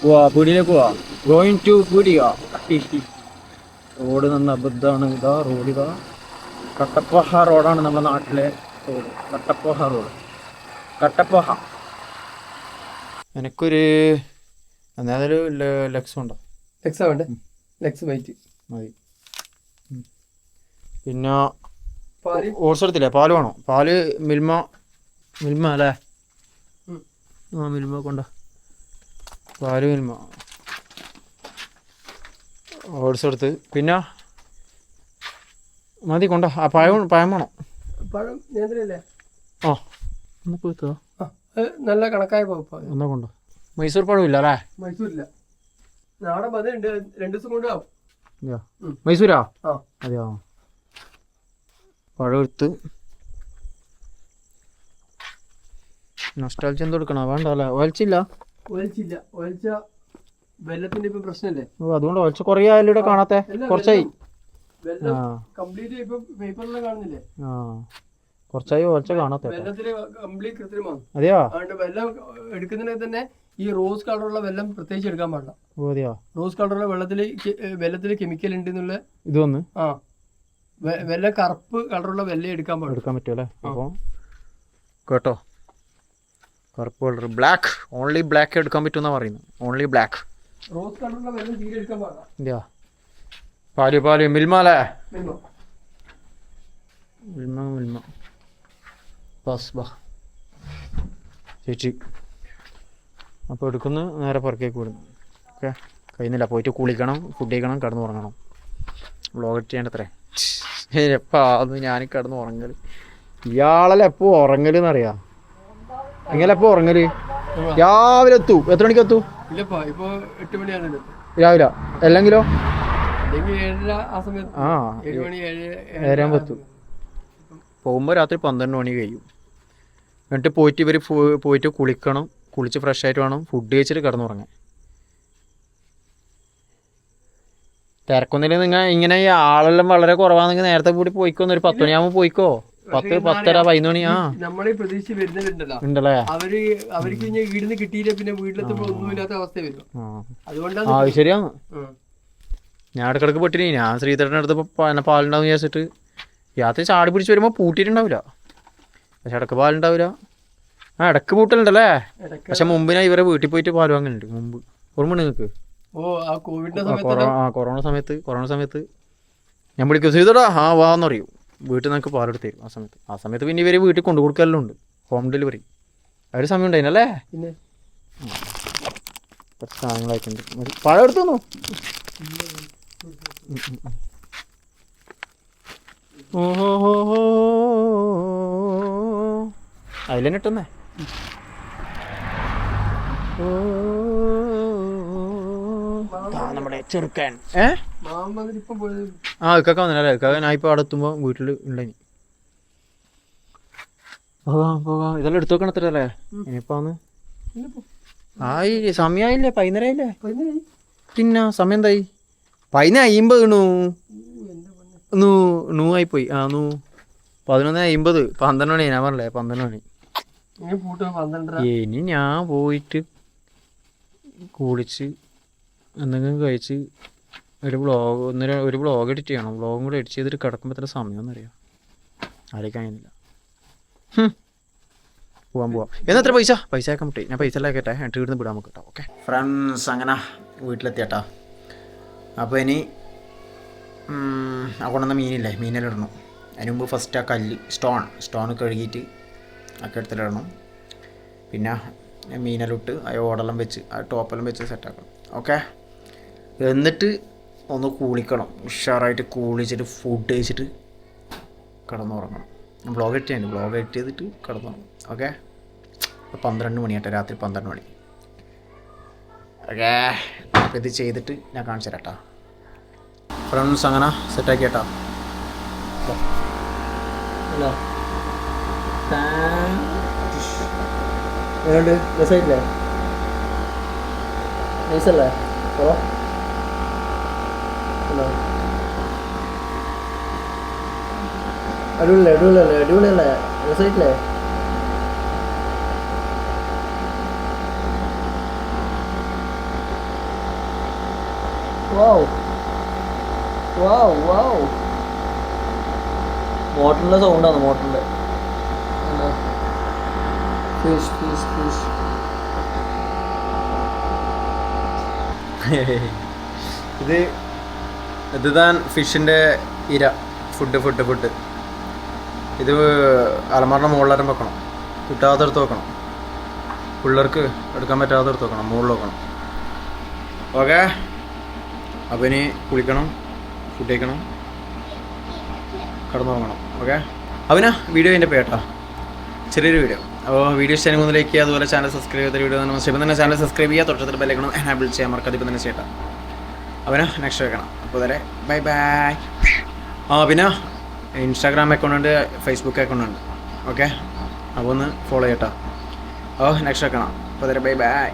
പോവാ പീടിയിലേക്ക് പോവാ. ഗോയിങ് ടു പീടിയ. റോഡ് നന്ന അബദ്ധമാണ്. ഇതാ റോഡ്, ഇതാ കട്ടപ്പോഹ റോഡാണ് നമ്മുടെ നാട്ടിലെ റോഡ്. കട്ടപ്പോഹ റോഡ്, കട്ടപ്പോഹ. എനിക്കൊരു എന്നാലും ലക്സ് ഉണ്ടോ? ലെക്സാ വേണ്ടേ? ലെക്സ് വൈറ്റ് മതി. പിന്നെ ഓട്സ് എടുത്തില്ലേ? പാല് വേണോ? പാല് മിൽമ അല്ലേ? ആ മിൽമ കൊണ്ട പാല് മിൽമ. ഓട്സ് എടുത്ത് പിന്നെ മതി കൊണ്ട. ആ പഴം വേണോ? പഴം നേന്ത്രല്ലേ? ആ ഒന്ന് പോയിത്തോ. നല്ല കണക്കായ എന്നാ കൊണ്ടോ. മൈസൂർ പഴം ഇല്ല അല്ലേ? മൈസൂരില്ല, നാടൻ മതിയുണ്ട്. 2 ദിവസം കൊണ്ട് ആവും. മൈസൂരാ? അതെയോ. പഴം എടുത്ത് നൊസ്റ്റാൾജിയ എന്ത് കൊടുക്കണോ? വേണ്ട അല്ലേ? ഒലച്ചില്ല വെള്ളത്തിന്റെ ഇപ്പൊ പ്രശ്നല്ലേ? ഓ അതുകൊണ്ട് ഒലച്ച കുറേ ആയാലും ഇവിടെ കാണാത്തെ. കുറച്ചായി. കംപ്ലീറ്റ് ഇപ്പൊ പേപ്പറിലെല്ലാം കാണുന്നില്ലേ? ആ കുറച്ചായി ഒലച്ച കാണാത്തെ. വെള്ളത്തില് കംപ്ലീറ്റ് കൃത്രിമമാണ്. അതെയോ? അതുകൊണ്ട് വെള്ളം എടുക്കുന്നതിന് തന്നെ ഈ റോസ് കളറുള്ള വെള്ളം പ്രത്യേകിച്ച് എടുക്കാൻ പാടില്ല. ഓ അതെയോ? റോസ് കളറുള്ള വെള്ളത്തില് കെമിക്കൽ ഉണ്ട് എന്നുള്ള ഇതൊന്ന് വെള്ളം കറുപ്പ് കളറുള്ള വെള്ളം എടുക്കാൻ പറ്റുമല്ലേ? അപ്പോൾ കേട്ടോ, കറുപ്പ് കളർ ബ്ലാക്ക്, ഓൺലി ബ്ലാക്ക് എടുക്കാൻ പറ്റുമെന്നാണ് പറയുന്നത്. Only black. റോസ് കളറുള്ള വെള്ളം തീരെ എടുക്കാൻ പാടില്ല. ഇല്ല. പാല് മിൽമ ബസ് ബാ ചേച്ചി. അപ്പോൾ എടുക്കുന്നു, നേരെ പുറക്കേക്ക് വിടുന്നു. ഓക്കെ, കഴിയുന്നില്ല. പോയിട്ട് കുളിക്കണം, ഫുഡ് കഴിക്കണം, കിടന്ന് ഉറങ്ങണം. വ്ളോഗ് ചെയ്യേണ്ടത്രേ. എപ്പോൾ അത് ഞാൻ കിടന്ന് ഉറങ്ങൽ. ഇയാളല്ലേ എപ്പോൾ ഉറങ്ങലെന്നറിയാം. എങ്ങനെ എപ്പോൾ ഉറങ്ങല്? രാവിലെ എത്തൂ. എത്ര മണിക്ക് എത്തൂ? രാവിലെ അല്ലെങ്കിലോ? ആ 7 എത്തും. പോകുമ്പോൾ രാത്രി 12 മണി കഴിയും. എന്നിട്ട് പോയിട്ട് ഇവർ പോയിട്ട് കുളിക്കണം. കുളിച്ച് ഫ്രഷ് ആയിട്ട് വേണം ഫുഡ് കഴിച്ചിട്ട് കിടന്നുറങ്ങാൻ. തിരക്കൊന്നില്ല. നിങ്ങൾ ഇങ്ങനെ ഈ ആളെല്ലാം വളരെ കുറവാണെങ്കിൽ നേരത്തെ കൂടി പോയിക്കോന്ന്. ഒരു 10 മണിയാകുമ്പോൾ പോയിക്കോ. 10, 10:30, 11 മണി. നമ്മളെ പ്രതീക്ഷ വരുന്നവരുണ്ടല്ലോ, ഉണ്ടല്ലേ? അവർക്ക് വീടിന് കിട്ടിയില്ല, പിന്നെ വീട്ടിലെത്തുമ്പോൾ ഒന്നുമില്ലാത്ത അവസ്ഥ വരും. അതുകൊണ്ടാണ്. ആ ശരിയാണ്. ഞാൻ ഇടക്കിടക്ക് പെട്ടിനി. ഞാൻ ശ്രീധരൻ്റെ അടുത്ത് പാലുണ്ടാവും വിചാരിച്ചിട്ട് രാത്രി ചാടി പിടിച്ച് വരുമ്പോൾ പൂട്ടിയിട്ടുണ്ടാവില്ല. പക്ഷെ ഇടക്ക് പാലുണ്ടാവില്ല. ആ ഇടക്ക് പൂട്ടലുണ്ടല്ലേ? പക്ഷെ മുമ്പ് ഞാൻ ഇവരെ വീട്ടിൽ പോയിട്ട് പാൽ വാങ്ങലുണ്ട്. മുമ്പ് ഓർമ്മ നിങ്ങൾക്ക്? കൊറോണ സമയത്ത് ഞാൻ വിളിക്കും, ശ്രീധടാ ആ വാന്ന് പറയും. വീട്ടിൽ നിന്നൊക്കെ പാലെടുത്ത് തരും. ആ സമയത്ത് പിന്നെ ഇവർ വീട്ടിൽ കൊണ്ടു കൊടുക്കലെല്ലാം ഉണ്ട്. Home delivery. ആ ഒരു സമയം ഉണ്ടായിരുന്നല്ലേ? പിന്നെ കുറച്ച് സാധനങ്ങളായിട്ടുണ്ട്. പഴം എടുത്തു തന്നു. അതിലെന്നെ ഇട്ടെന്നേ. നമ്മുടെ ചെറുക്കൻ ഇക്കൊക്കെ വന്നില്ലേ? ഇക്കൊക്കെ ഞാൻ ഇപ്പോൾ അവിടെ എത്തുമ്പോൾ വീട്ടിൽ ഉണ്ടായി. പോകാം. ഇതെല്ലാം എടുത്തു വെക്കണത്രല്ലേ? ഇനിയിപ്പോന്ന് ആയി. സമയമായില്ലേ? 11 ആയില്ലേ? പിന്നെ സമയം എന്തായി? 11:50 നൂആയിപ്പോയി. 11:50. 12 മണി. ഞാൻ പറഞ്ഞില്ലേ 12 മണി. ഇനി ഞാൻ പോയിട്ട് കുളിച്ച് എന്തെങ്കിലും കഴിച്ച് ഒരു വ്ളോഗ് എഡിറ്റ് ചെയ്യണം. വ്ളോഗും കൂടെ എഡിറ്റ് ചെയ്തിട്ട് കിടക്കുമ്പോൾ എത്ര സമയമെന്ന് അറിയാം. ആലോചിക്കാനില്ല. പോവാം. എന്നെത്ര പൈസ അയക്കാൻ പറ്റി? ഞാൻ പൈസ എല്ലാം കേട്ടെ. എന്നിട്ട് ഇവിടുന്ന് വിടാൻ നമുക്ക് കേട്ടോ. ഓക്കെ ഫ്രണ്ട്സ്, അങ്ങനെ വീട്ടിലെത്തിയേട്ടാ. അപ്പോൾ ഇനി ആ കൊണ്ടുവന്ന മീനെല്ലാം ഇടണം. അതിന് മുമ്പ് ഫസ്റ്റ് ആ കല്ല് സ്റ്റോൺ കഴുകിയിട്ട് ഒക്കെ എടുത്തിട്ടിടണം. പിന്നെ മീനെല്ലാം ഇട്ട് ആ ഓടെല്ലാം വെച്ച് ആ ടോപ്പെല്ലാം വെച്ച് സെറ്റാക്കണം. ഓക്കെ, എന്നിട്ട് ഒന്ന് കുളിക്കണം. ഉഷാറായിട്ട് കുളിച്ചിട്ട് ഫുഡ് കഴിച്ചിട്ട് കിടന്നുറങ്ങണം. വ്ളോഗ് എഡിറ്റ് ചെയ്യണം. വ്ളോഗ് എഡിറ്റ് ചെയ്തിട്ട് കിടന്നുറങ്ങണം. ഓക്കെ, 12 മണിയാട്ടെ, രാത്രി 12 മണി. ഓക്കെ, അപ്പോൾ ഇത് ചെയ്തിട്ട് ഞാൻ കാണിച്ചു തരാം കേട്ടോ. ഫ്രണ്ട്സ്, അങ്ങനെ സെറ്റാക്കി കേട്ടോ. ഹലോ, രസമായിട്ടില്ലേ? നൈസല്ലേ? ഹലോ, അടിപൊളിയല്ലേ? രസമായിട്ടില്ലേ? മോട്ടറിൻ്റെ സൗണ്ടാണ് മോട്ടറിൻ്റെ. Fish fish fish. ഇത് താൻ ഫിഷിൻ്റെ ഇര. ഫുഡ് ഇത് അലമാറിൻ്റെ മുകളിലും വെക്കണം. കിട്ടാതെടുത്ത് വെക്കണം. പിള്ളേർക്ക് എടുക്കാൻ പറ്റാതെടുത്ത് വെക്കണം. മുകളിൽ വെക്കണം. ഓക്കെ. അപ്പോൾ ഇനി കുളിക്കണം, ഫുഡ് കഴിക്കണം, കിടന്നുറങ്ങണം. ഓക്കെ. അവനാ വീഡിയോ എൻ്റെ പേട്ടാ, ചെറിയൊരു വീഡിയോ. അപ്പോൾ വീഡിയോ ഇഷ്ടം ലൈക്ക് ചെയ്യുക. അതുപോലെ ചാനൽ സബ്സ്ക്രൈബ് ചെയ്ത വീഡിയോ തന്നെ ഇപ്പം തന്നെ ചാനൽ സബ്സ്ക്രൈബ് ചെയ്യുക. തൊട്ടത്തിൽ ബെല്ലൈക്കണം എനാബിൾ ചെയ്യാൻ മറക്കാതെ ഇപ്പം തന്നെ ചെയ്യട്ടെ. അവനാ നെക്സ്റ്റ് വെക്കണം. അപ്പോൾ വരെ ബൈ ബൈ. പിന്നെ ഇൻസ്റ്റാഗ്രാം അക്കൗണ്ട് ഉണ്ട്, ഫേസ്ബുക്ക് അക്കൗണ്ട് ഉണ്ട്. ഓക്കെ. അപ്പോൾ ഒന്ന് ഫോളോ ചെയ്യട്ടോ. നെക്സ്റ്റ് വെക്കണം. അപ്പോൾ വരെ ബൈ ബൈ.